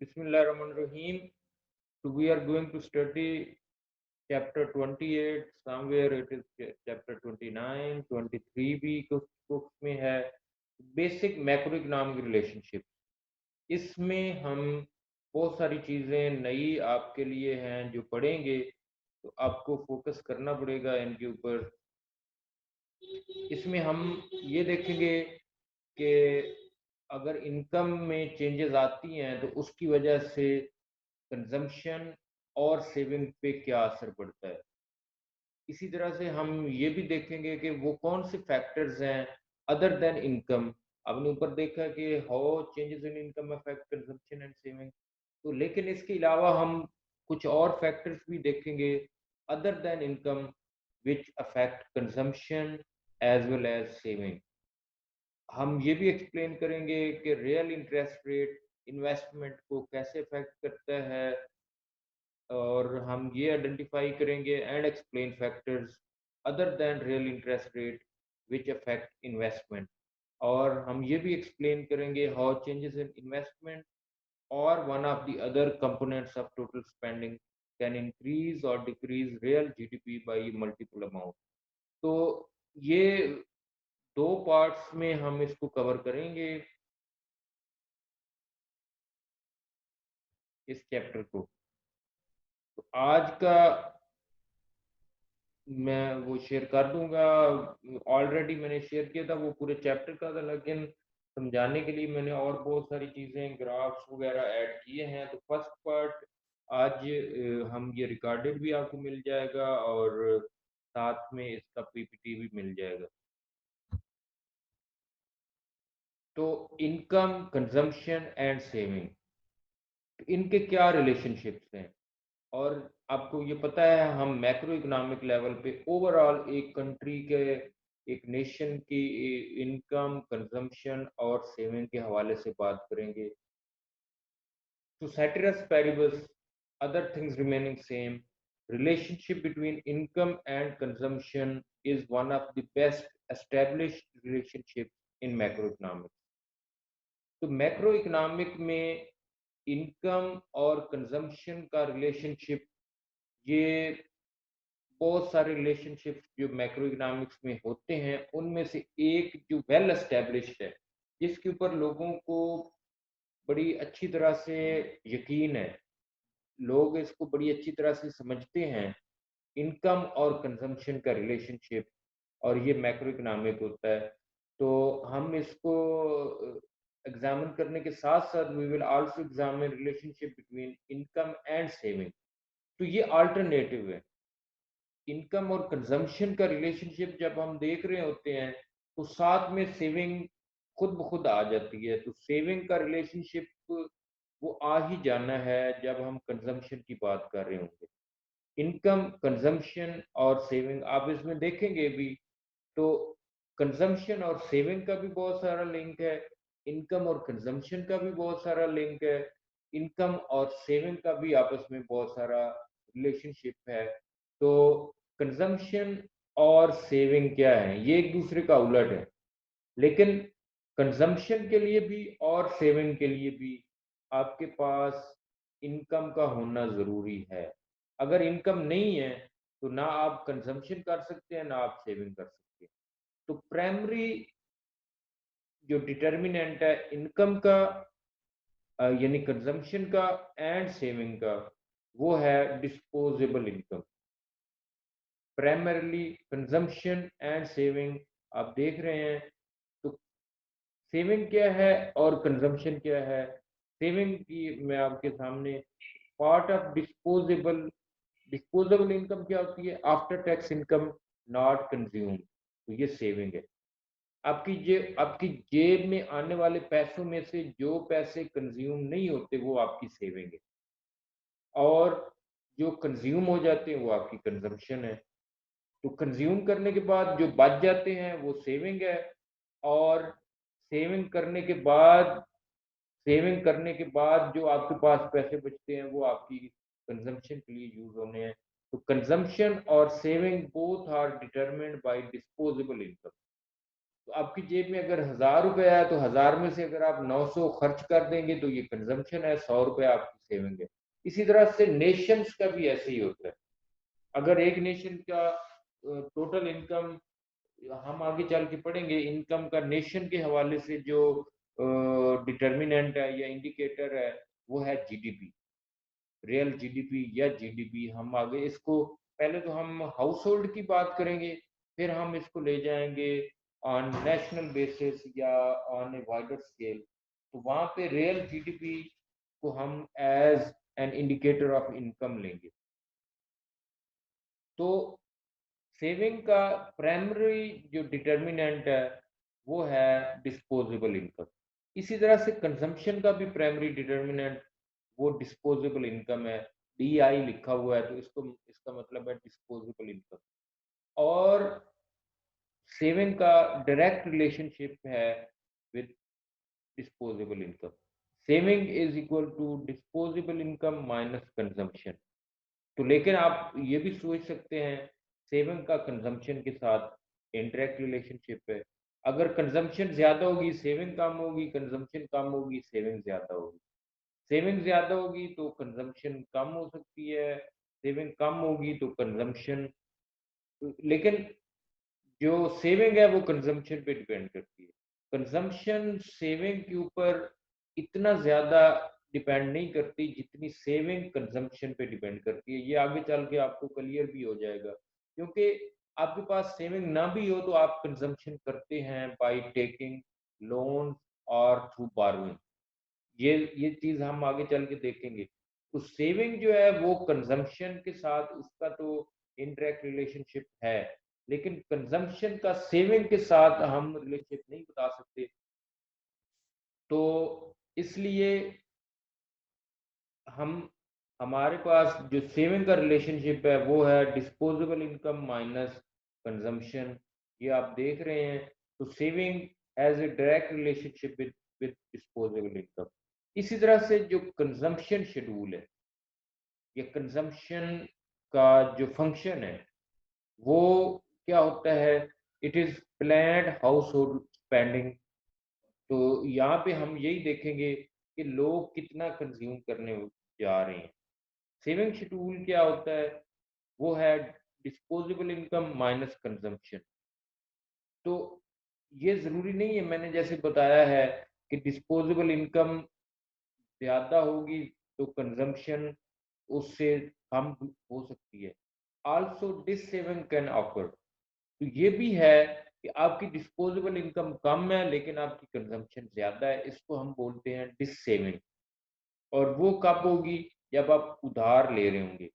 Bismillahirrahmanirrahim. So we are going to study chapter 28. Somewhere it is chapter 29, 23 भी कुछ books में है. Basic macroeconomic relationship. इसमें हम बहुत सारी चीजें नई आपके लिए हैं जो पढ़ेंगे, तो आपको फोकस करना पड़ेगा इनके ऊपर. इसमें हम ये देखेंगे कि अगर इनकम में चेंजेस आती हैं तो उसकी वजह से कंजम्पशन और सेविंग पे क्या असर पड़ता है. इसी तरह से हम ये भी देखेंगे कि वो कौन से फैक्टर्स हैं अदर देन इनकम. आपने ऊपर देखा कि how changes in income affect consumption and saving. तो लेकिन इसके अलावा हम कुछ और फैक्टर्स भी देखेंगे other than income which affect consumption as well as saving. हम ये भी एक्सप्लेन करेंगे कि रियल इंटरेस्ट रेट इन्वेस्टमेंट को कैसे अफेक्ट करता है, और हम ये आइडेंटिफाई करेंगे and explain factors other than real interest rate which affect investment. और हम ये भी एक्सप्लेन करेंगे हाउ चेंजेस इन इन्वेस्टमेंट और one of the other components of total spending can increase और decrease real GDP by multiple amount. तो ये दो पार्ट्स में हम इसको कवर करेंगे इस चैप्टर को. तो आज का मैं वो शेयर कर दूंगा. ऑलरेडी मैंने शेयर किया था, वो पूरे चैप्टर का था, लेकिन समझाने के लिए मैंने और बहुत सारी चीज़ें ग्राफ्स वगैरह ऐड किए हैं. तो फर्स्ट पार्ट आज हम ये रिकॉर्डेड भी आपको मिल जाएगा और साथ में इसका पीपीटी भी मिल जाएगा. तो इनकम, कंजम्पशन एंड सेविंग, इनके क्या रिलेशनशिप्स हैं. और आपको ये पता है हम मैक्रो इकोनॉमिक लेवल पे ओवरऑल एक कंट्री के, एक नेशन की इनकम, कंजम्पशन और सेविंग के हवाले से बात करेंगे. तो ceteris paribus, other things remaining same, relationship between income and consumption is one of the best established relationships in macroeconomics. तो मैक्रो इकोनॉमिक में इनकम और कंजम्पशन का रिलेशनशिप, ये बहुत सारे रिलेशनशिप्स जो मैक्रो इकोनॉमिक्स में होते हैं उनमें से एक जो वेल एस्टेब्लिश्ड है, जिसके ऊपर लोगों को बड़ी अच्छी तरह से यकीन है, लोग इसको बड़ी अच्छी तरह से समझते हैं, इनकम और कंजम्पशन का रिलेशनशिप, और ये मैक्रो इकोनॉमिक होता है. तो हम इसको एग्जामिन करने के साथ साथ we will also examine relationship between income and saving. तो ये अल्टरनेटिव है. इनकम और कंजम्पशन का रिलेशनशिप जब हम देख रहे होते हैं तो साथ में सेविंग खुद ब खुद आ जाती है. तो सेविंग का रिलेशनशिप वो आ ही जाना है जब हम कंजम्पशन की बात कर रहे होंगे. इनकम, कंजम्पशन और सेविंग आप इसमें देखेंगे भी, तो कंजम्पशन और सेविंग का भी बहुत सारा लिंक है, इनकम और कंजम्पशन का भी बहुत सारा लिंक है, इनकम और सेविंग का भी आपस में बहुत सारा रिलेशनशिप है. तो कंजम्पशन और सेविंग क्या है, ये एक दूसरे का उलट है, लेकिन कंजम्पशन के लिए भी और सेविंग के लिए भी आपके पास इनकम का होना ज़रूरी है. अगर इनकम नहीं है तो ना आप कंजम्पशन कर सकते हैं ना आप सेविंग कर सकते हैं. तो प्राइमरी जो डिटर्मिनेंट है इनकम का, यानी कंजम्पशन का एंड सेविंग का, वो है disposable income. Primarily consumption and saving आप देख रहे हैं. तो सेविंग क्या है और कंजम्पशन क्या है. सेविंग की मैं आपके सामने part of disposable, disposable income क्या होती है, after tax income not consume, तो ये सेविंग है. आपकी जेब में आने वाले पैसों में से जो पैसे कंज्यूम नहीं होते वो आपकी सेविंग है, और जो कंज्यूम हो जाते हैं वो आपकी कंजम्पशन है. तो कंज्यूम करने के बाद जो बच जाते हैं वो सेविंग है, और सेविंग करने के बाद सेविंग करने के बाद जो आपके पास पैसे बचते हैं वो आपकी कंजम्पशन के लिए यूज होने हैं. तो कंजम्पशन और saving both are determined by disposable income. तो आपकी जेब में अगर 1000 रुपये है तो 1000 में से अगर आप 900 खर्च कर देंगे तो ये कंजम्पशन है, 100 रुपये आपकी सेविंग है। इसी तरह से नेशंस का भी ऐसे ही होता है। अगर एक नेशन का टोटल इनकम, हम आगे चल के पढ़ेंगे, इनकम का नेशन के हवाले से जो डिटर्मिनेंट है या इंडिकेटर है वो है जीडीपी, रियल जीडीपी या जीडीपी। हम आगे इसको, पहले तो हम हाउस होल्ड की बात करेंगे, फिर हम इसको ले जाएंगे ऑन नेशनल बेसिस या ऑन ए वाइडर स्केल। तो वहाँ पे रियल जीडीपी को हम as an indicator of income लेंगे। तो सेविंग का प्राइमरी जो डिटर्मिनेंट है वो है डिस्पोजेबल इनकम। इसी तरह से कंजम्पशन का भी प्राइमरी डिटर्मिनेंट वो डिस्पोजेबल इनकम है। डी आई लिखा हुआ है तो इसको, इसका मतलब है डिस्पोजेबल इनकम। और सेविंग का डायरेक्ट रिलेशनशिप है with disposable income. Saving is equal to disposable income minus consumption. तो लेकिन आप ये भी सोच सकते हैं, सेविंग का कंजम्पशन के साथ इंटरेक्ट रिलेशनशिप है। अगर कंजम्पशन ज्यादा होगी सेविंग कम होगी, कंजम्पशन कम होगी सेविंग ज्यादा होगी। सेविंग ज्यादा होगी तो कंजम्पशन कम हो सकती है, सेविंग कम होगी तो कंजम्पशन, लेकिन जो सेविंग है वो कंजम्पशन पे डिपेंड करती है। कंजम्पशन सेविंग के ऊपर इतना ज्यादा डिपेंड नहीं करती जितनी सेविंग कंजम्पशन पे डिपेंड करती है। ये आगे चल के आपको क्लियर भी हो जाएगा, क्योंकि आपके पास सेविंग ना भी हो तो आप कंजम्पशन करते हैं बाय टेकिंग लोन और थ्रू बारविंग। ये चीज हम आगे चल के देखेंगे। तो सेविंग जो है वो कंजम्पशन के साथ उसका तो इनडायरेक्ट रिलेशनशिप है, लेकिन कंजम्पशन का सेविंग के साथ हम रिलेशनशिप नहीं बता सकते। तो इसलिए हम, हमारे पास जो सेविंग का रिलेशनशिप है वो है डिस्पोजेबल इनकम माइनस कंजम्पशन। ये आप देख रहे हैं। तो saving has a direct relationship with disposable income. इसी तरह से जो कंजम्पशन शेड्यूल है या कंजम्पशन का जो फंक्शन है वो क्या होता है, it is planned house hold spending. तो यहाँ पे हम यही देखेंगे कि लोग कितना कंज्यूम करने जा रहे हैं। सेविंग शेड्यूल क्या होता है, वो है डिस्पोजेबल इनकम माइनस कंजम्पशन। तो ये जरूरी नहीं है, मैंने जैसे बताया है कि डिस्पोजेबल इनकम ज्यादा होगी तो कंजम्पशन उससे कम हो सकती है। Also this saving can offer, तो ये भी है कि आपकी डिस्पोजेबल इनकम कम है लेकिन आपकी कंजम्पशन ज्यादा है, इसको हम बोलते हैं डिस सेविंग। और वो कब होगी, जब आप उधार ले रहे होंगे,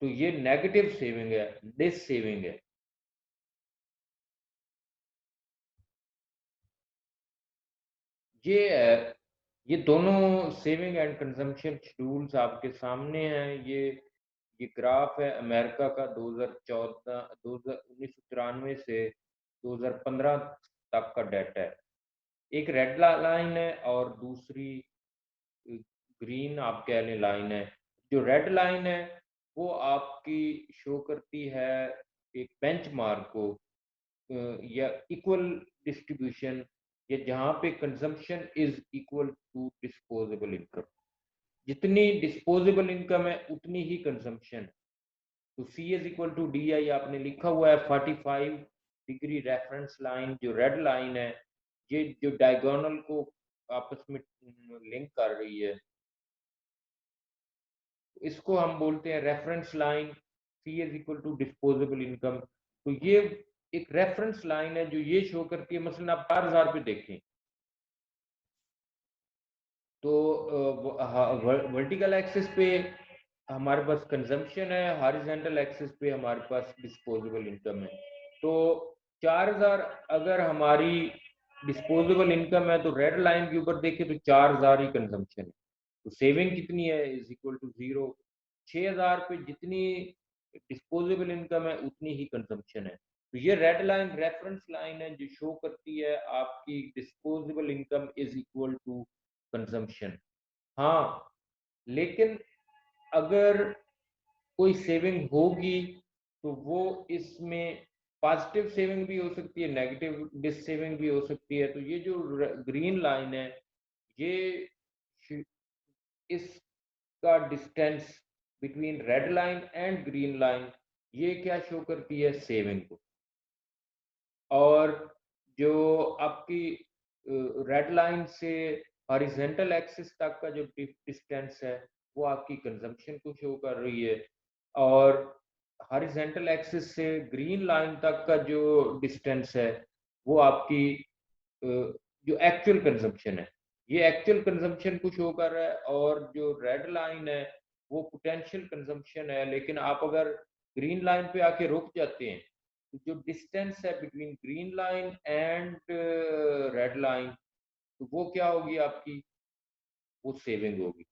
तो ये नेगेटिव सेविंग है, डिस सेविंग है। ये है, ये दोनों सेविंग एंड कंजम्पशन शेड्यूल्स आपके सामने हैं। ये ग्राफ है अमेरिका का 2014 1993 से 2015 तक का डाटा है। एक रेड लाइन है और दूसरी ग्रीन आप कह लें लाइन है। जो रेड लाइन है वो आपकी शो करती है एक बेंचमार्क को, या इक्वल डिस्ट्रीब्यूशन, या जहाँ पे consumption is equal to disposable income. जितनी डिस्पोजेबल इनकम है उतनी ही कंजम्पशन। तो C is equal to D I आपने लिखा हुआ है। 45 डिग्री रेफरेंस लाइन जो रेड लाइन है, ये जो डायगोनल को आपस में लिंक कर रही है, इसको हम बोलते हैं reference line. C is equal to disposable income. तो ये एक रेफरेंस लाइन है जो ये शो करती है, मसलन आप 4000 पे देखें तो वर्टिकल एक्सिस पे हमारे पास कंजम्पशन है, हॉरिजॉन्टल एक्सिस पे हमारे पास डिस्पोजेबल इनकम है। तो 4000 अगर हमारी डिस्पोजेबल इनकम है तो रेड लाइन के ऊपर देखें तो 4000 ही कंजम्पशन है। तो सेविंग कितनी है, इज इक्वल टू जीरो। 6000 पे जितनी डिस्पोजेबल इनकम है उतनी ही कंजम्पशन है। तो ये रेड लाइन रेफरेंस लाइन है जो शो करती है आपकी disposable income is equal to consumption. हाँ, लेकिन अगर कोई सेविंग होगी तो वो इसमें पॉजिटिव सेविंग भी हो सकती है, नेगेटिव डिस सेविंग भी हो सकती है। तो ये जो ग्रीन लाइन है, ये इसका distance between red line and green line, ये क्या शो करती है? सेविंग को। और जो आपकी रेड लाइन से हॉरिजेंटल एक्सिस तक का जो डिस्टेंस है, वो आपकी कंजम्पशन को शो कर रही है। और हॉरिजेंटल एक्सिस से ग्रीन लाइन तक का जो डिस्टेंस है, वो आपकी जो एक्चुअल कंजम्पशन है, ये एक्चुअल कंजम्पशन को शो कर रहा है। और जो रेड लाइन है, वो पोटेंशियल कंजम्पशन है। लेकिन आप अगर ग्रीन लाइन पे आके रुक जाते हैं, तो जो डिस्टेंस है between green line and red line, तो वो क्या होगी आपकी? वो सेविंग होगी।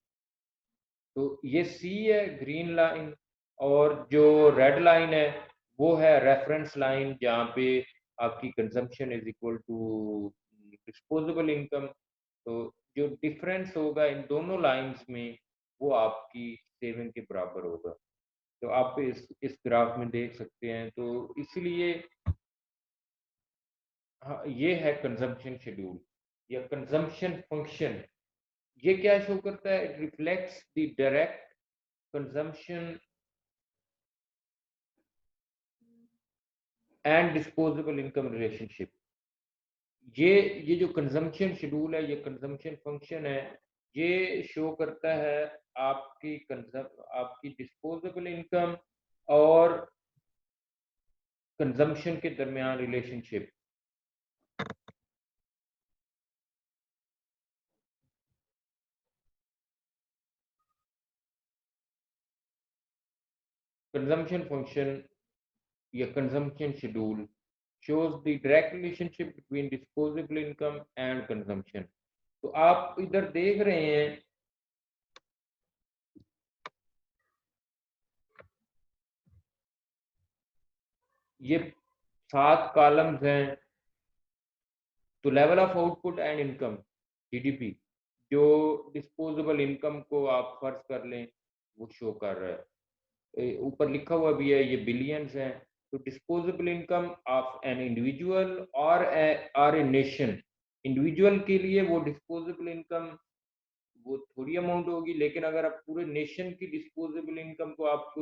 तो ये सी है ग्रीन लाइन, और जो रेड लाइन है, वो है रेफरेंस लाइन, जहाँ पे आपकी consumption is equal to disposable income. तो जो डिफरेंस होगा इन दोनों लाइंस में, वो आपकी सेविंग के बराबर होगा। तो आप इस ग्राफ में देख सकते हैं। तो इसलिए हाँ, ये है कंजम्पशन शेड्यूल या कंजम्पशन फंक्शन। ये क्या शो करता है? It reflects the direct consumption and disposable income relationship. ये जो कंजम्पशन शेड्यूल है, ये कंजम्पशन फंक्शन है, ये शो करता है आपकी डिस्पोजेबल इनकम और कंजम्पशन के दरमियान रिलेशनशिप। कंजम्पशन फंक्शन या consumption schedule shows the direct relationship between disposable income and consumption। तो आप इधर देख रहे हैं, ये 7 कॉलम्स हैं। तो level of output and income, GDP, जो डिस्पोजेबल इनकम को आप फर्ज कर लें, वो शो कर रहा है। ऊपर लिखा हुआ भी है, ये बिलियंस हैं। तो disposable income of an individual और ए नेशन। इंडिविजुअल के लिए वो डिस्पोजेबल इनकम वो थोड़ी अमाउंट होगी, लेकिन अगर आप पूरे नेशन की डिस्पोजेबल इनकम को आप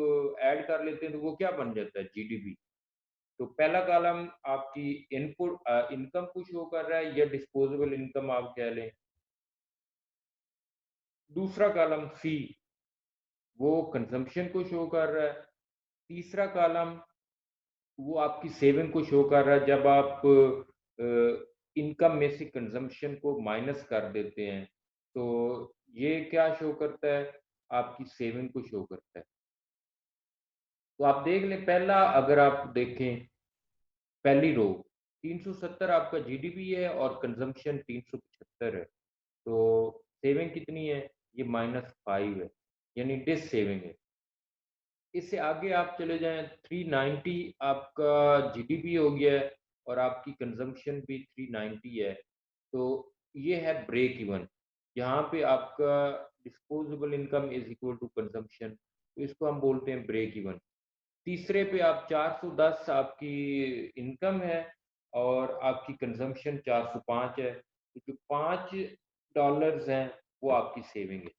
ऐड कर लेते हैं, तो वो क्या बन जाता है? जीडीपी। तो पहला कॉलम आपकी इनपुट इनकम को शो कर रहा है, या डिस्पोजेबल इनकम आप कह लें। दूसरा कॉलम सी, वो कंजम्पशन को शो कर रहा है। तीसरा कॉलम, वो आपकी सेविंग को शो कर रहा है, जब आप इनकम में से कंजम्पशन को माइनस कर देते हैं। तो ये क्या शो करता है? आपकी सेविंग को शो करता है। तो आप देख लें, पहला अगर आप देखें, पहली रो 370 आपका जीडीपी है और कंजम्पशन 375 है। तो सेविंग कितनी है? ये -5 है, यानी डिस सेविंग है। इससे आगे आप चले जाएं, 390 आपका जीडीपी हो गया है और आपकी कंजम्पशन भी 390 है। तो ये है ब्रेक इवन, यहाँ पे आपका disposable income is equal to consumption, तो इसको हम बोलते हैं ब्रेक इवन। तीसरे पे आप 410 आपकी इनकम है और आपकी कंजम्पशन 405 है। तो जो $5 हैं, वो आपकी सेविंग है।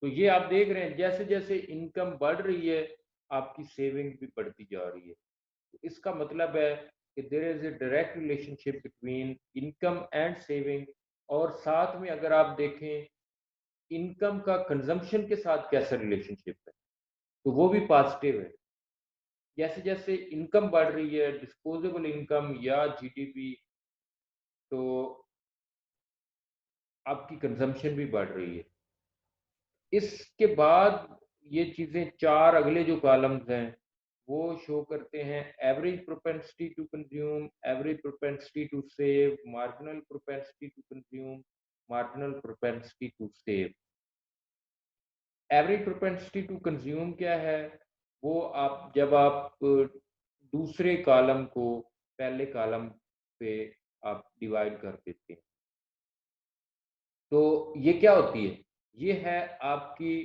तो ये आप देख रहे हैं, जैसे जैसे इनकम बढ़ रही है, आपकी सेविंग भी बढ़ती जा रही है। तो इसका मतलब है कि there is a direct relationship between income and saving. और साथ में अगर आप देखें, इनकम का कंजम्पशन के साथ कैसा रिलेशनशिप है, तो वो भी पॉजिटिव है। जैसे जैसे इनकम बढ़ रही है, डिस्पोजेबल इनकम या जीडीपी, तो आपकी कंजम्पशन भी बढ़ रही है। इसके बाद ये चीजें, चार अगले जो कॉलम्स हैं, वो शो करते हैं average propensity to consume, average propensity to save, marginal propensity to consume, marginal propensity to save. Average propensity to consume क्या है? वो आप जब आप दूसरे कॉलम को पहले कॉलम पे आप डिवाइड कर देते हैं, तो ये क्या होती है? ये है आपकी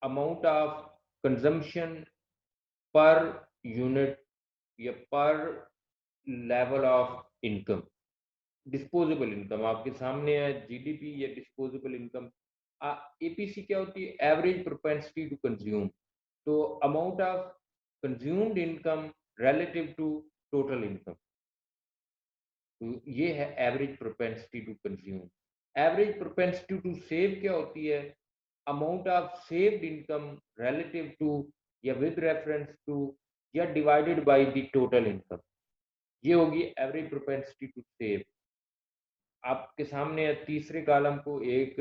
amount of consumption per unit या पर level of income. Disposable income आपके सामने है, जीडीपी या डिस्पोजेबल इनकम। एपीसी क्या होती है? Average propensity to consume. तो amount of consumed income relative to total income. तो ये है average propensity to consume. Average propensity to save क्या होती है? Amount of saved income relative to या विद रेफरेंस टू या divided by the total income. ये होगी एवरेज प्रोपेंसिटी टू सेव। आपके सामने है, तीसरे कॉलम को एक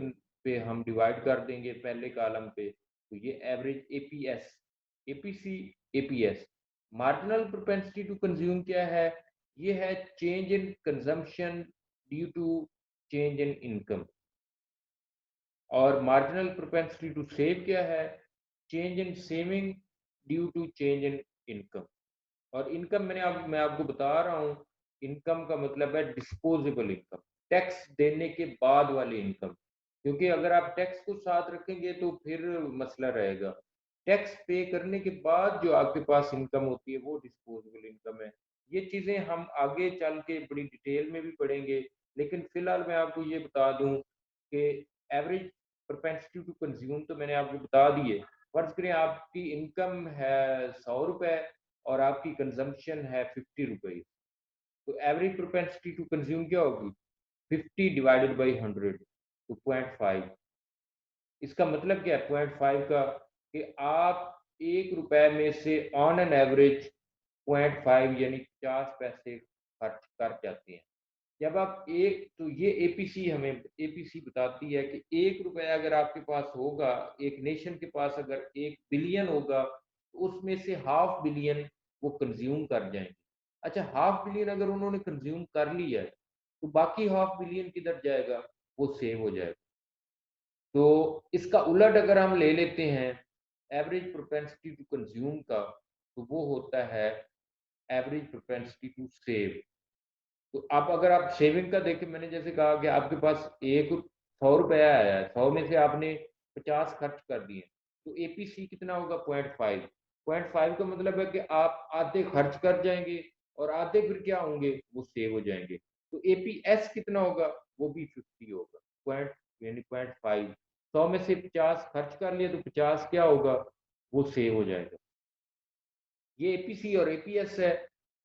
पे हम डिवाइड कर देंगे पहले कॉलम पे, तो ये average APS, APC, APS. Marginal propensity to consume क्या है? ये है change in consumption due to change in income. और मार्जिनल प्रोपेंसिटी टू सेव क्या है? Change in saving due to change in income. और इनकम मैं आपको बता रहा हूँ, इनकम का मतलब है डिस्पोजेबल इनकम, टैक्स देने के बाद वाली इनकम। क्योंकि अगर आप टैक्स को साथ रखेंगे तो फिर मसला रहेगा। टैक्स पे करने के बाद जो आपके पास इनकम होती है वो डिस्पोजेबल इनकम है। ये चीजें हम आगे चल के बड़ी डिटेल में भी पढ़ेंगे, लेकिन फिलहाल मैं आपको ये बता दूं कि एवरेज प्रोपेंसिटी टू कंज्यूम तो मैंने आपको बता दी है। फर्ज करें आपकी इनकम है 100 रुपए और आपकी कंजम्पशन है 50 रुपए, तो एवरेज प्रोपेंसिटी टू कंज्यूम क्या होगी? 50 डिवाइडेड बाई 100, तो 0.5। इसका मतलब क्या है 0.5 का? कि आप 1 रुपए में से ऑन एन एवरेज 0.5 यानी 50 पैसे खर्च कर जाते हैं। जब आप एक, तो ये एपीसी हमें एपीसी बताती है कि 1 रुपया अगर आपके पास होगा, एक नेशन के पास अगर 1 बिलियन होगा, तो उसमें से 500 मिलियन वो कंज्यूम कर जाएंगे। अच्छा, 500 मिलियन अगर उन्होंने कंज्यूम कर लिया है, तो बाकी 500 मिलियन किधर जाएगा? वो सेव हो जाएगा। तो इसका उलट अगर हम ले लेते हैं एवरेज प्रोपेंसिटी टू कंज्यूम का, तो वो होता है एवरेज प्रोपेंसिटी टू सेव। तो आप अगर आप सेविंग का देखें, मैंने जैसे कहा कि आपके पास एक 100 रुपया आया है, 100 में से आपने 50 खर्च कर दिए, तो एपीसी कितना होगा? 0.5। 0.5 का मतलब है कि आप आधे खर्च कर जाएंगे और आधे फिर क्या होंगे? वो सेव हो जाएंगे। तो एपीएस कितना होगा? वो भी 50 होगा। पॉइंट यानी 0.5, 100 में से 50 खर्च कर लिया तो 50 क्या होगा? वो सेव हो जाएगा। ये एपीसी और एपीएस है।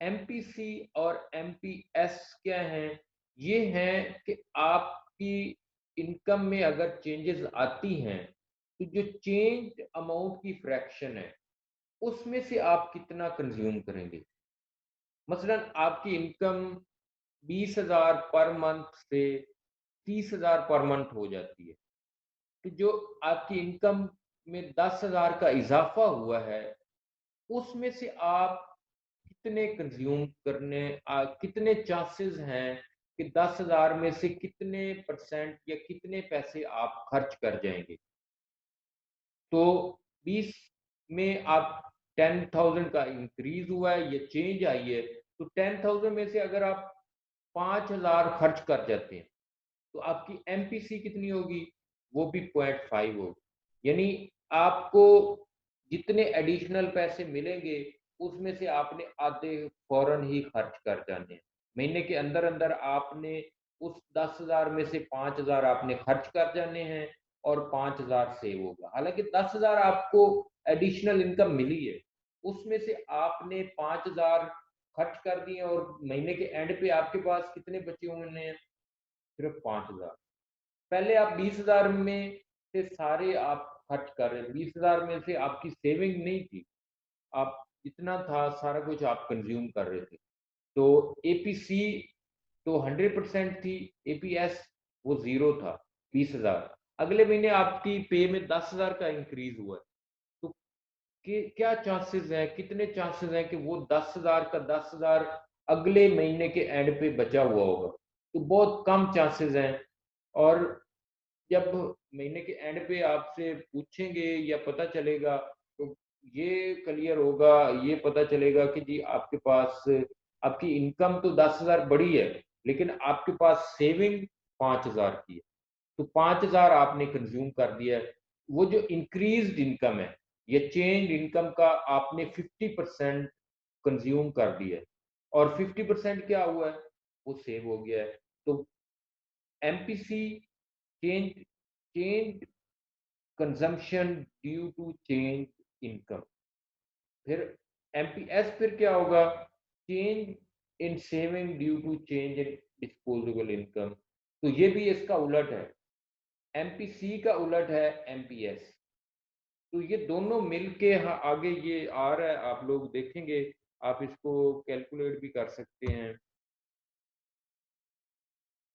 एमपीसी और एमपीएस क्या है? ये हैं कि आपकी इनकम में अगर चेंजेस आती हैं, तो जो चेंज अमाउंट की फ्रैक्शन है उसमें से आप कितना कंज्यूम करेंगे। मसलन आपकी इनकम 20,000 पर मंथ से 30,000 पर मंथ हो जाती है, तो जो आपकी इनकम में 10,000 का इजाफा हुआ है, उसमें से आप कितने कंज्यूम करने कितने चांसेस हैं कि 10,000 में से कितने परसेंट या कितने पैसे आप खर्च कर जाएंगे। तो 20 में आप 10,000 का इंक्रीज हुआ है या चेंज आई है, तो 10,000 में से अगर आप 5,000 खर्च कर जाते हैं, तो आपकी एमपीसी कितनी होगी? वो भी 0.5 होगी। यानी आपको जितने एडिशनल पैसे मिलेंगे उसमें से आपने आधे फौरन ही खर्च कर जाने हैं। महीने के अंदर अंदर आपने उस 10,000 में से 5,000 आपने खर्च कर जाने हैं और 5,000 सेव होगा। हालांकि 10,000 आपको एडिशनल इनकम मिली है, उसमें से आपने 5,000 खर्च कर दिए और महीने के एंड पे आपके पास कितने बचे हुए हैं? सिर्फ 5,000। पहले आप 20,000 में से सारे आप खर्च कर रहे हैं, 20,000 में से आपकी सेविंग नहीं थी, आप जितना था सारा कुछ आप कंज्यूम कर रहे थे। तो एपीसी तो 100% थी, एपीएस वो जीरो था, 20,000। अगले महीने आपकी पे में 10,000 का इंक्रीज हुआ है, तो क्या चांसेस हैं, कितने चांसेस हैं कि वो 10,000 का 10,000 अगले महीने के एंड पे बचा हुआ होगा? तो बहुत कम चांसेस हैं। और जब महीने के एंड पे आपसे पूछेंगे या पता चलेगा, तो ये क्लियर होगा, ये पता चलेगा कि जी आपके पास आपकी इनकम तो 10,000 बढ़ी है, लेकिन आपके पास सेविंग 5,000 की है। तो 5,000 आपने कंज्यूम कर दिया है। वो जो इंक्रीज्ड इनकम है या चेंज इनकम का आपने 50% कंज्यूम कर दिया है और 50% क्या हुआ है, वो सेव हो गया है। तो MPC change change consumption due to change income. फिर एमपीएस फिर क्या होगा, change in saving due to change in disposable income. तो ये भी इसका उलट है, एमपीसी का उलट है एमपीएस। तो ये दोनों मिलके आगे ये आ रहा है, आप लोग देखेंगे, आप इसको कैलकुलेट भी कर सकते हैं।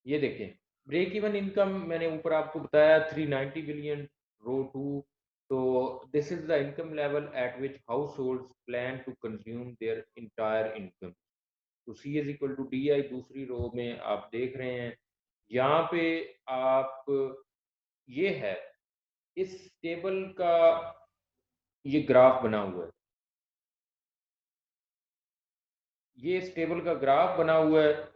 ये देखें, ब्रेक इवन इनकम मैंने ऊपर आपको बताया 390 बिलियन, रो 2। तो this is the income level at which households plan to consume their entire income. तो C is equal to D I दूसरी रो में आप देख रहे हैं। यहाँ पे आप, ये है इस टेबल का ये ग्राफ बना हुआ है, ये इस टेबल का ग्राफ बना हुआ है।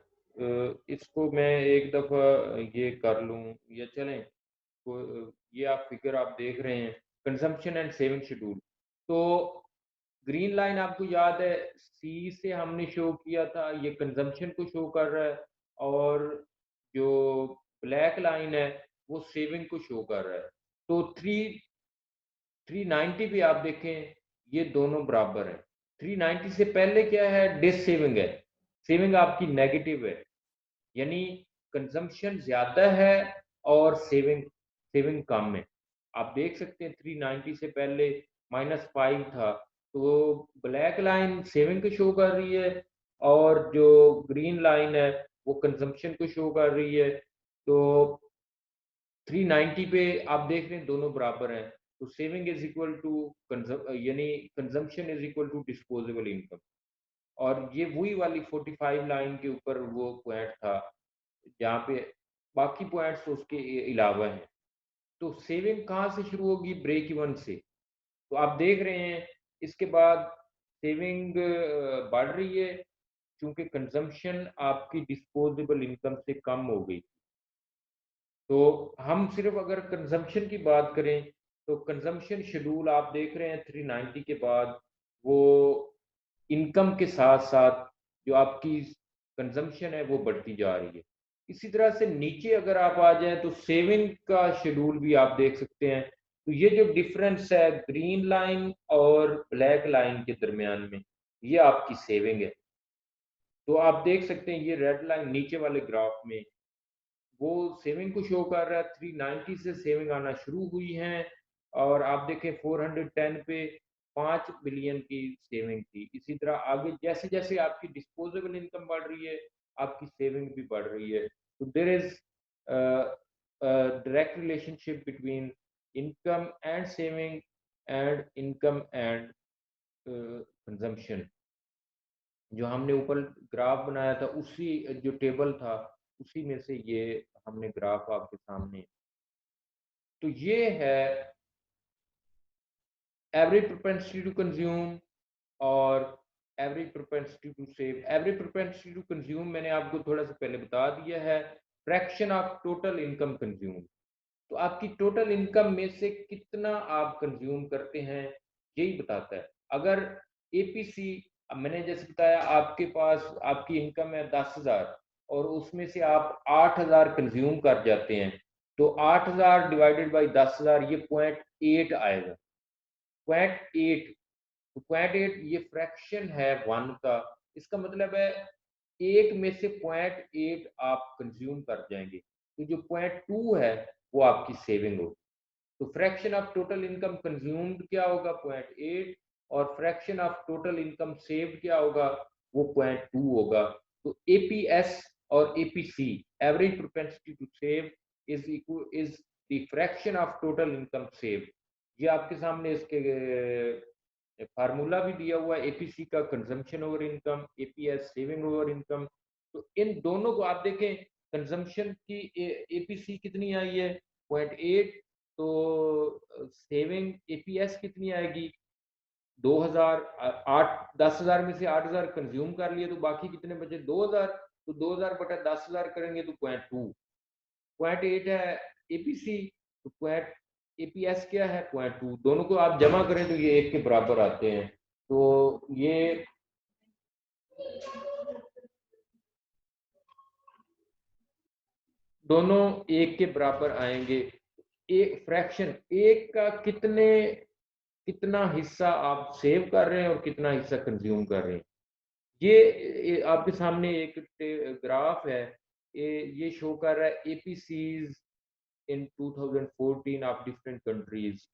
इसको मैं एक दफ़ा ये कर लूँ या चलें, ये आप फिगर आप देख रहे हैं, कंजम्पशन एंड सेविंग शेड्यूल। तो ग्रीन लाइन आपको याद है, सी से हमने शो किया था, ये कंजम्पशन को शो कर रहा है, और जो ब्लैक लाइन है वो सेविंग को शो कर रहा है। तो 390 भी आप देखें, ये दोनों बराबर है। 390 से पहले क्या है, डिस सेविंग है, सेविंग आपकी नेगेटिव है, यानी कंजम्पशन ज्यादा है और सेविंग सेविंग कम है। आप देख सकते हैं 390 से पहले -5 था, तो ब्लैक लाइन सेविंग को शो कर रही है और जो ग्रीन लाइन है वो कंजम्पशन को शो कर रही है। तो 390 पे आप देख रहे हैं दोनों बराबर हैं। तो सेविंग इज इक्वल टू यानी consumption is equal to disposable income. और ये वही वाली 45 लाइन के ऊपर वो पॉइंट था जहाँ पे बाकी पॉइंट्स उसके अलावा हैं। तो सेविंग कहाँ से शुरू होगी, ब्रेक इवन से। तो आप देख रहे हैं इसके बाद सेविंग बढ़ रही है क्योंकि कंजम्पशन आपकी डिस्पोजेबल इनकम से कम हो गई। तो हम सिर्फ अगर कंजम्पशन की बात करें तो कंजम्पशन शेड्यूल आप देख रहे हैं 390 के बाद वो इनकम के साथ साथ जो आपकी कंजम्पशन है वो बढ़ती जा रही है। इसी तरह से नीचे अगर आप आ जाएं तो सेविंग का शेड्यूल भी आप देख सकते हैं। तो ये जो डिफरेंस है ग्रीन लाइन और ब्लैक लाइन के दरमियान में, ये आपकी सेविंग है। तो आप देख सकते हैं ये रेड लाइन नीचे वाले ग्राफ में वो सेविंग को शो कर रहा है, 390 से सेविंग आना शुरू हुई है और आप देखें 410 पे 5 बिलियन की सेविंग थी। इसी तरह आगे जैसे जैसे आपकी डिस्पोजेबल इनकम बढ़ रही है आपकी सेविंग भी बढ़ रही है। तो there is direct relationship between income and saving and income and consumption. जो हमने ऊपर ग्राफ बनाया था उसी जो टेबल था उसी में से ये हमने ग्राफ आपके सामने। तो ये है एवरेज प्रोपेंसिटी टू कंज्यूम और average propensity to save. Average propensity to consume मैंने आपको थोड़ा सा पहले बता दिया है, fraction of total income consume. तो आपकी टोटल इनकम में से कितना आप कंज्यूम करते हैं यही बताता है। अगर एपीसी, मैंने जैसे बताया आपके पास आपकी इनकम है 10,000 और उसमें से आप 8,000 कंज्यूम कर जाते हैं, तो 8,000 डिवाइडेड बाई 10,000 ये 0.8 आएगा। 0.8, तो 0.8 ये फ्रैक्शन है 1 का। इसका मतलब है एक में से 0.8 आप कंज्यूम कर जाएंगे, तो जो 0.2 है वो आपकी सेविंग होगी। तो fraction of total income consumed क्या होगा, 0.8, और fraction of total income saved क्या होगा, वो 0.2 होगा। तो एपीएस और APC, average propensity to save, is equal is the fraction of total income saved. ये आपके सामने इसके फार्मूला भी दिया हुआ है, एपीसी का consumption over income, APS saving over income. तो इन दोनों को आप देखें, कंजम्पशन की एपीसी कितनी आई है 0.8, तो सेविंग एपीएस कितनी आएगी 2000। 8 10,000 में से 8,000 कंज्यूम कर लिए तो बाकी कितने बचे 2,000। तो 2,000 बटा 10,000 करेंगे तो 0.2। 0.8 है एपीसी, तो पॉइंट एपीएस क्या है 0.2। दोनों को आप जमा करें तो ये एक के बराबर आते हैं। तो ये दोनों एक के बराबर आएंगे। एक फ्रैक्शन एक का कितना हिस्सा आप सेव कर रहे हैं और कितना हिस्सा कंज्यूम कर रहे हैं। ये आपके सामने एक ग्राफ है, ये शो कर रहा है APCs in 2014 of different countries,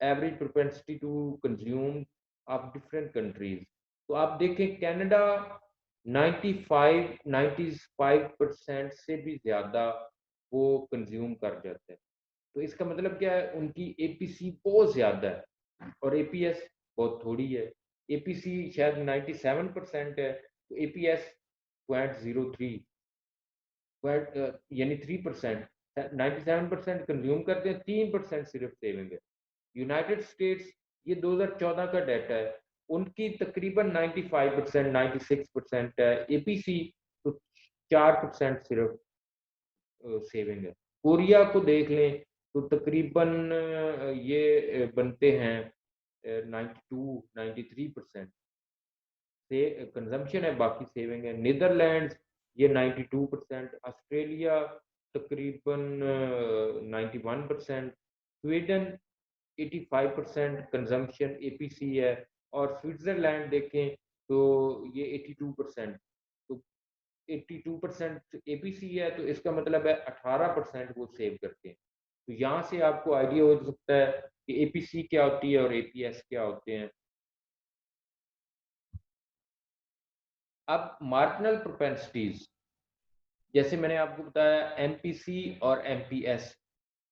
average propensity to consume of different countries. तो आप देखें कनाडा 95% से भी ज़्यादा वो कंज्यूम कर जाता है। तो इसका मतलब क्या है, उनकी एपीसी बहुत ज़्यादा है और एपीएस बहुत थोड़ी है। एपीसी शायद 97% है, तो एपीएस 0.03 यानी 3%। 97% कंज्यूम करते हैं, 3% सिर्फ सेविंग है। यूनाइटेड स्टेट्स, ये 2014 का डाटा है, उनकी तकरीबन 95% 96% है एपीसी, तो 4% सिर्फ सेविंग है। कोरिया को देख लें तो तकरीबन ये बनते हैं 92-93% से कंजम्पशन है, बाकी सेविंग है। नीदरलैंड्स ये 92%, ऑस्ट्रेलिया तकरीबन 91%, स्वीडन 85% कंजम्पशन एपीसी है, और स्विट्जरलैंड देखें तो ये 82%। तो 82% एपीसी है, तो इसका मतलब है 18% वो सेव करते हैं। तो यहाँ से आपको आइडिया हो सकता है कि एपीसी क्या होती है और एपीएस क्या होते हैं। अब मार्जिनल प्रोपेंसिटीज, जैसे मैंने आपको बताया एमपीसी और एमपीएस,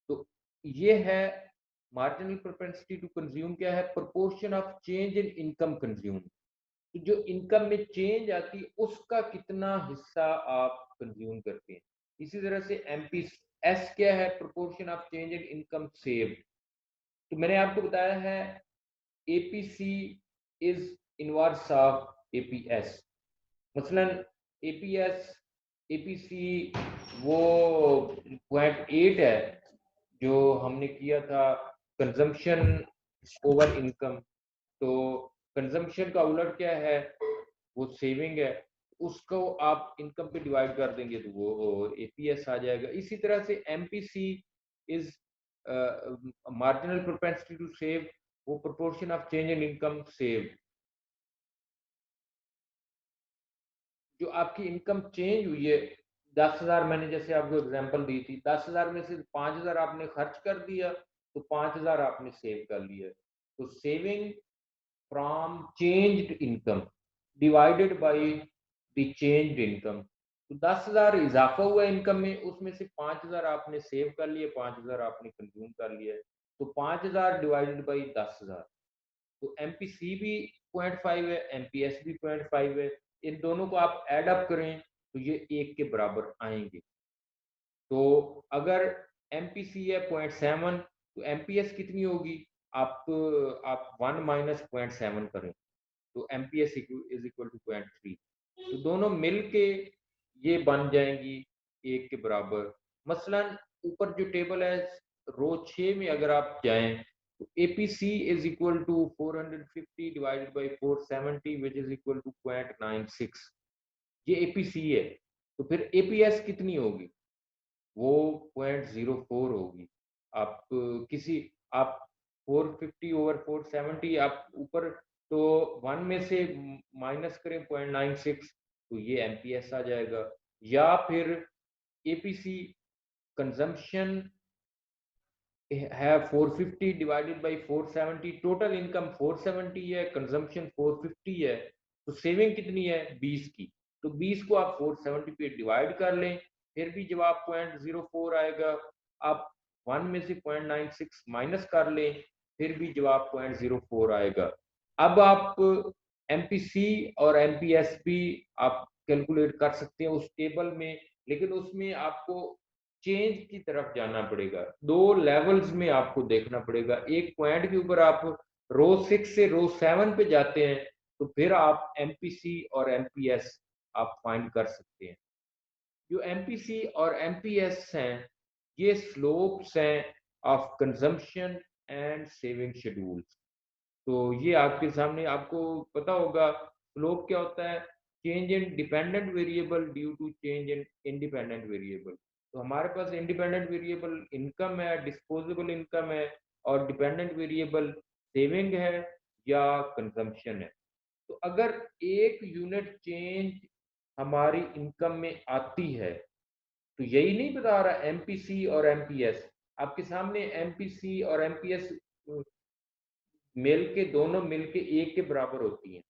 तो ये है मार्जिनल प्रोपेंसिटी टू कंज्यूम क्या है, proportion of change in income consume. तो जो इनकम में चेंज आती है उसका कितना हिस्सा आप कंज्यूम करते हैं। इसी तरह से एमपीएस क्या है, proportion of change in income saved. तो मैंने आपको बताया है APC is inverse of APS. मसलन एपीएस एपीसी वो 0.8 है जो हमने किया था कंजम्पशन ओवर इनकम। तो कंजम्पशन का उलट क्या है, वो सेविंग है, उसको आप इनकम पे डिवाइड कर देंगे तो वो एपीएस आ जाएगा। इसी तरह से MPC is marginal propensity to save, वो proportion of change in income save. जो आपकी इनकम चेंज हुई है, 10,000 मैंने जैसे आपको एग्जांपल दी थी, 10,000 में से 5,000 आपने खर्च कर दिया, तो 5,000 आपने सेव कर लिया। तो saving from changed income divided by the changed income. तो 10,000 इजाफा हुआ इनकम में, उसमें से 5,000 आपने सेव कर लिए, 5,000 आपने कंज्यूम कर लिया। तो 5,000 डिवाइडेड बाई 10,000। तो एमपीसी भी 0.5 है, एमपीएस भी 0.5 है। इन दोनों को आप ऐड अप करें तो ये एक के बराबर आएंगे। तो अगर एमपीसी है 0.7, तो एमपीएस कितनी होगी, आप 1 माइनस 0.7 करें तो एमपीएस इज इक्वल टू 0.3। तो दोनों मिल के ये बन जाएंगी एक के बराबर। मसलन ऊपर जो टेबल है रो 6 में अगर आप जाएं तो APC is equal to 450 divided by 470 which is equal to 0.96। ये एपीसी है। तो फिर एपीएस कितनी होगी, वो 0.04 होगी। आप किसी आप 450 ओवर 470 आप ऊपर, तो 1 में से माइनस करें 0.96, तो ये एमपीएस आ जाएगा। या फिर एपीसी कंजम्पशन है 450 डिवाइडेड बाई 470, टोटल इनकम 470 है, कंजम्पशन 450 है, तो सेविंग कितनी है 20 की। तो 20 को आप 470 पे डिवाइड कर लें, फिर भी जवाब 0.04 आएगा। आप 1 में से 0.96 माइनस कर लें, फिर भी जवाब 0.04 आएगा। अब आप एमपीसी और एमपीएस भी आप कैलकुलेट कर सकते हैं उस टेबल में, लेकिन उसमें आपको चेंज की तरफ जाना पड़ेगा। दो लेवल्स में आपको देखना पड़ेगा। एक पॉइंट के ऊपर आप रो 6 से रो 7 पे जाते हैं, तो फिर आप एमपीसी और एमपीएस आप फाइंड कर सकते हैं। जो एमपीसी और एमपीएस हैं, ये स्लोप्स हैं of consumption and saving schedules. तो ये आपके सामने, आपको पता होगा स्लोप क्या होता है? Change in dependent variable due to change in independent variable. तो हमारे पास इंडिपेंडेंट वेरिएबल इनकम है, डिस्पोजेबल इनकम है, और डिपेंडेंट वेरिएबल सेविंग है या कंजम्पशन है। तो अगर एक यूनिट चेंज हमारी इनकम में आती है, तो यही नहीं बता रहा एमपीसी और एमपीएस, आपके सामने एमपीसी और एमपीएस मिल के, दोनों मिल के एक के बराबर होती हैं।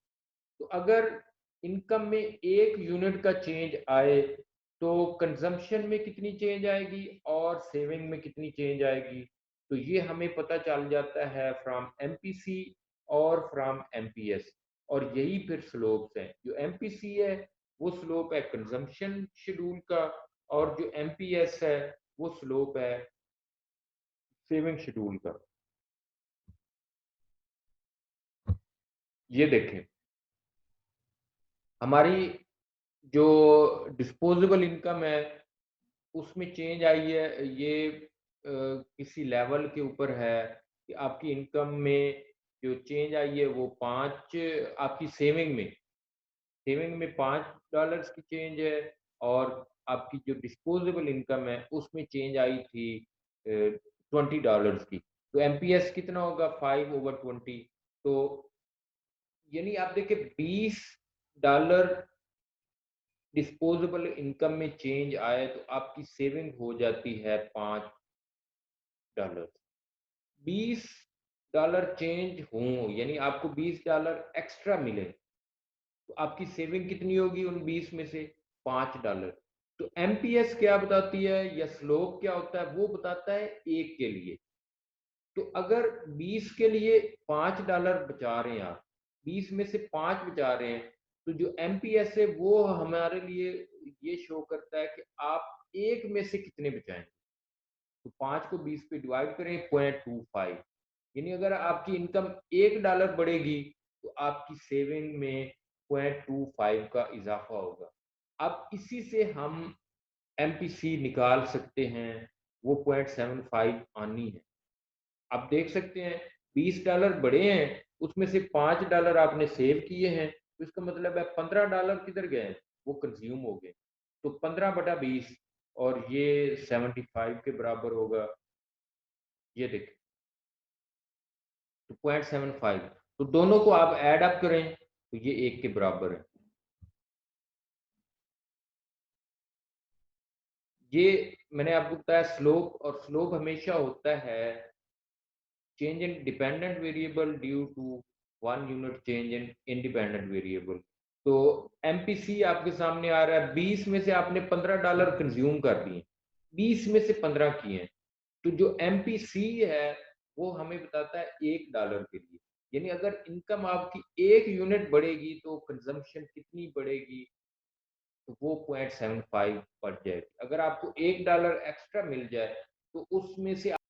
तो अगर इनकम में एक यूनिट का चेंज आए, तो कंजम्पशन में कितनी चेंज आएगी और सेविंग में कितनी चेंज आएगी, तो ये हमें पता चल जाता है फ्रॉम एमपीसी और फ्रॉम एमपीएस। और यही फिर स्लोप्स हैं। जो एमपीसी है वो स्लोप है कंजम्पशन शेड्यूल का, और जो एमपीएस है वो स्लोप है सेविंग शेड्यूल का। ये देखें, हमारी जो डिस्पोजेबल इनकम है उसमें चेंज आई है। ये किसी लेवल के ऊपर है कि आपकी इनकम में जो चेंज आई है वो 5, आपकी सेविंग में $5 की चेंज है, और आपकी जो डिस्पोजेबल इनकम है उसमें चेंज आई थी $20 की। तो एमपीएस कितना होगा? 5/20। तो यानी आप देखिए, $20 डिस्पोजेबल इनकम में चेंज आए तो आपकी सेविंग हो जाती है $5। $20 चेंज हो, यानी आपको $20 एक्स्ट्रा मिले, तो आपकी सेविंग कितनी होगी उन 20 में से? $5। तो एमपीएस क्या बताती है या स्लोप क्या होता है? वो बताता है एक के लिए। तो अगर 20 के लिए $5 बचा रहे हैं आप, 20 में से 5 बचा रहे हैं, तो जो एमपीएस है वो हमारे लिए ये शो करता है कि आप एक में से कितने बचाएंगे। तो 5 को 20 पे डिवाइड करें, 0.25, यानी अगर आपकी इनकम $1 बढ़ेगी तो आपकी सेविंग में 0.25 का इजाफा होगा। अब इसी से हम एमपीसी निकाल सकते हैं, वो 0.75 आनी है। आप देख सकते हैं $20 बढ़े हैं, उसमें से $5 आपने सेव किए हैं, तो इसका मतलब है $15 किधर गए? वो कंज्यूम हो गए। तो 15/20, और ये 75 के बराबर होगा। ये देखिए, तो 0.75, तो दोनों को आप ऐड अप करें तो ये एक के बराबर है। ये मैंने आपको बताया स्लोप, और स्लोप हमेशा होता है change in dependent variable due to 1 unit change in independent variable. तो एमपीसी आपके सामने आ रहा है, 20 में से आपने $15 कंज्यूम कर दिए, 20 में से 15 किए हैं। तो जो एमपीसी है वो हमें बताता है $1 के लिए। यानी अगर इनकम आपकी 1 यूनिट बढ़ेगी तो कंजम्पशन कितनी बढ़ेगी? तो वो 0.75 बढ़ जाएगी। अगर आपको $1 एक्स्ट्रा मिल जाए तो उसमें से